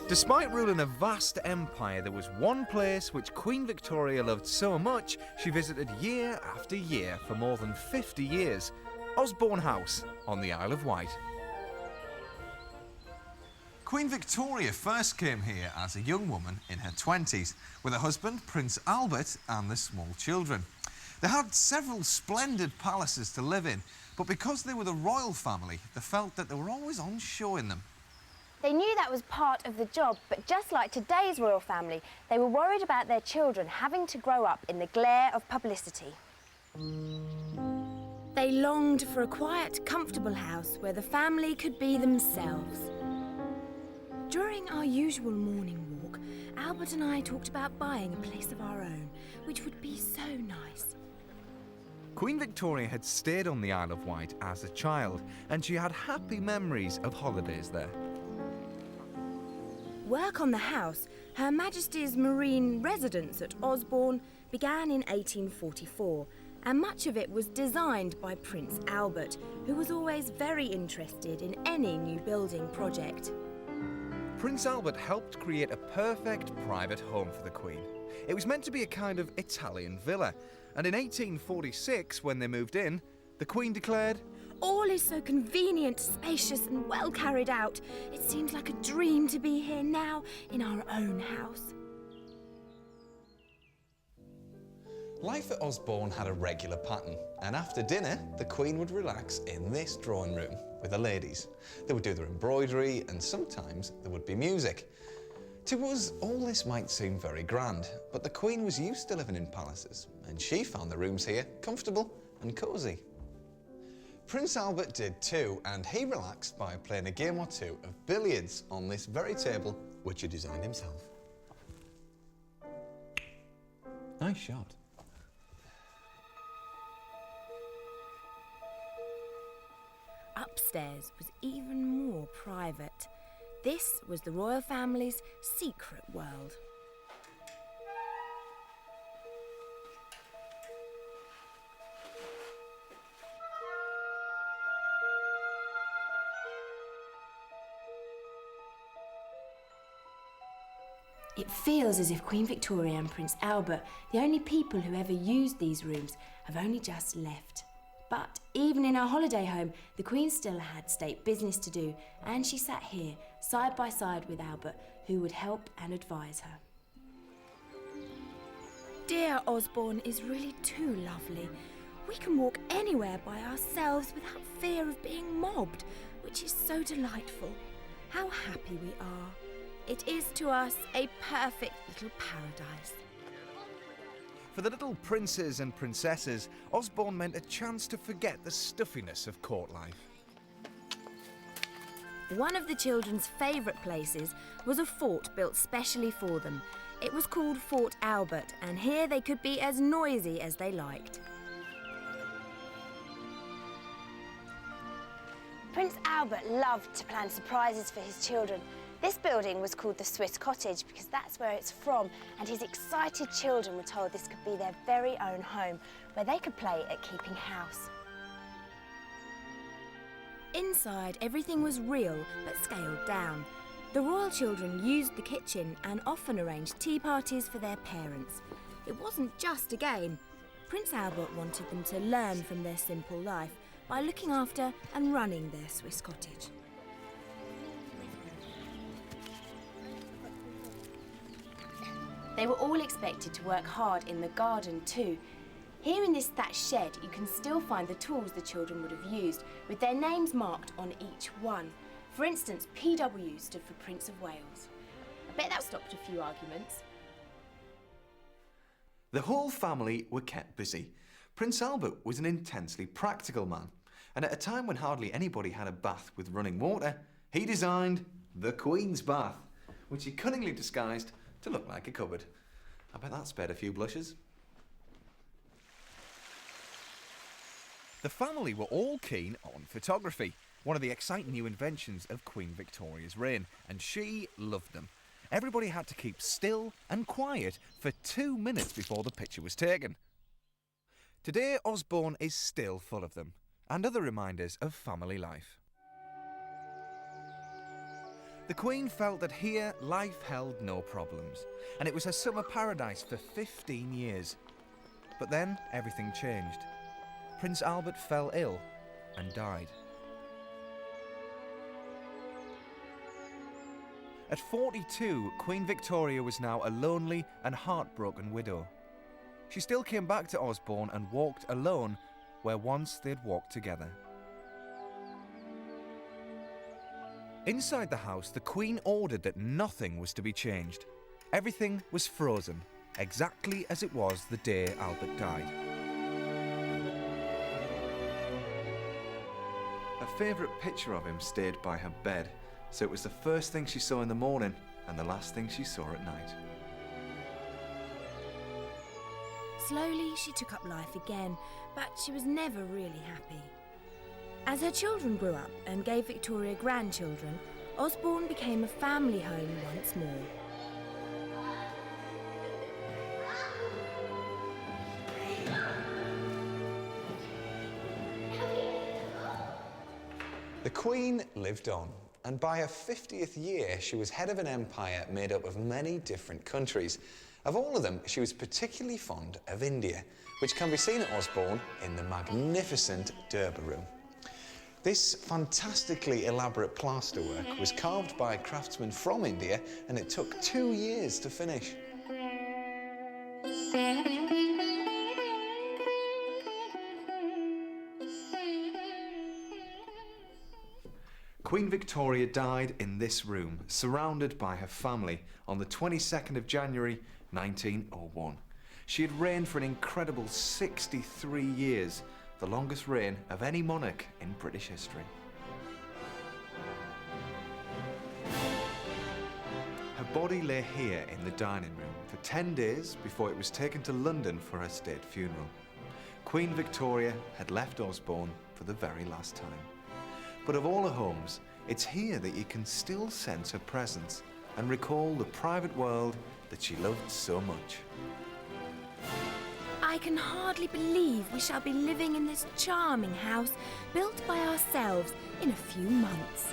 Despite ruling a vast empire, there was one place which Queen Victoria loved so much she visited year after year for more than 50 years. Osborne House on the Isle of Wight. Queen Victoria first came here as a young woman in her 20s with her husband Prince Albert and the small children. They had several splendid palaces to live in, but because they were the royal family, they felt that they were always on show in them. They knew that was part of the job, but just like today's royal family, they were worried about their children having to grow up in the glare of publicity. They longed for a quiet, comfortable house where the family could be themselves. During our usual morning walk, Albert and I talked about buying a place of our own, which would be so nice. Queen Victoria had stayed on the Isle of Wight as a child, and she had happy memories of holidays there. Work on the house, Her Majesty's Marine residence at Osborne, began in 1844, and much of it was designed by Prince Albert, who was always very interested in any new building project. Prince Albert helped create a perfect private home for the Queen. It was meant to be a kind of Italian villa, and in 1846, when they moved in, the Queen declared, "All is so convenient, spacious and well carried out. It seems like a dream to be here now in our own house." Life at Osborne had a regular pattern, and after dinner, the Queen would relax in this drawing room with the ladies. They would do their embroidery, and sometimes there would be music. To us, all this might seem very grand, but the Queen was used to living in palaces, and she found the rooms here comfortable and cosy. Prince Albert did too, and he relaxed by playing a game or two of billiards on this very table, which he designed himself. Nice shot. Upstairs was even more private. This was the royal family's secret world. It feels as if Queen Victoria and Prince Albert, the only people who ever used these rooms, have only just left. But even in our holiday home, the Queen still had state business to do, and she sat here, side by side with Albert, who would help and advise her. Dear Osborne is really too lovely. We can walk anywhere by ourselves without fear of being mobbed, which is so delightful. How happy we are. It is to us a perfect little paradise. For the little princes and princesses, Osborne meant a chance to forget the stuffiness of court life. One of the children's favourite places was a fort built specially for them. It was called Fort Albert, and here they could be as noisy as they liked. Prince Albert loved to plan surprises for his children. This building was called the Swiss Cottage because that's where it's from, and his excited children were told this could be their very own home, where they could play at keeping house. Inside, everything was real, but scaled down. The royal children used the kitchen and often arranged tea parties for their parents. It wasn't just a game. Prince Albert wanted them to learn from their simple life by looking after and running their Swiss cottage. They were all expected to work hard in the garden too. Here in this thatched shed, you can still find the tools the children would have used, with their names marked on each one. For instance, PW stood for Prince of Wales. I bet that stopped a few arguments. The whole family were kept busy. Prince Albert was an intensely practical man, and at a time when hardly anybody had a bath with running water, he designed the Queen's bath, which he cunningly disguised to look like a cupboard. I bet that spared a few blushes. The family were all keen on photography, one of the exciting new inventions of Queen Victoria's reign, and she loved them. Everybody had to keep still and quiet for 2 minutes before the picture was taken. Today, Osborne is still full of them, and other reminders of family life. The Queen felt that here life held no problems, and it was her summer paradise for 15 years. But then everything changed. Prince Albert fell ill and died. At 42, Queen Victoria was now a lonely and heartbroken widow. She still came back to Osborne and walked alone where once they'd walked together. Inside the house, the Queen ordered that nothing was to be changed. Everything was frozen, exactly as it was the day Albert died. Her favourite picture of him stayed by her bed, so it was the first thing she saw in the morning and the last thing she saw at night. Slowly, she took up life again, but she was never really happy. As her children grew up and gave Victoria grandchildren, Osborne became a family home once more. The Queen lived on, and by her 50th year, she was head of an empire made up of many different countries. Of all of them, she was particularly fond of India, which can be seen at Osborne in the magnificent Durbar Room. This fantastically elaborate plasterwork was carved by a craftsman from India, and it took 2 years to finish. Queen Victoria died in this room, surrounded by her family, on the 22nd of January 1901. She had reigned for an incredible 63 years, the longest reign of any monarch in British history. Her body lay here in the dining room for 10 days before it was taken to London for her state funeral. Queen Victoria had left Osborne for the very last time. But of all her homes, it's here that you can still sense her presence and recall the private world that she loved so much. I can hardly believe we shall be living in this charming house built by ourselves in a few months.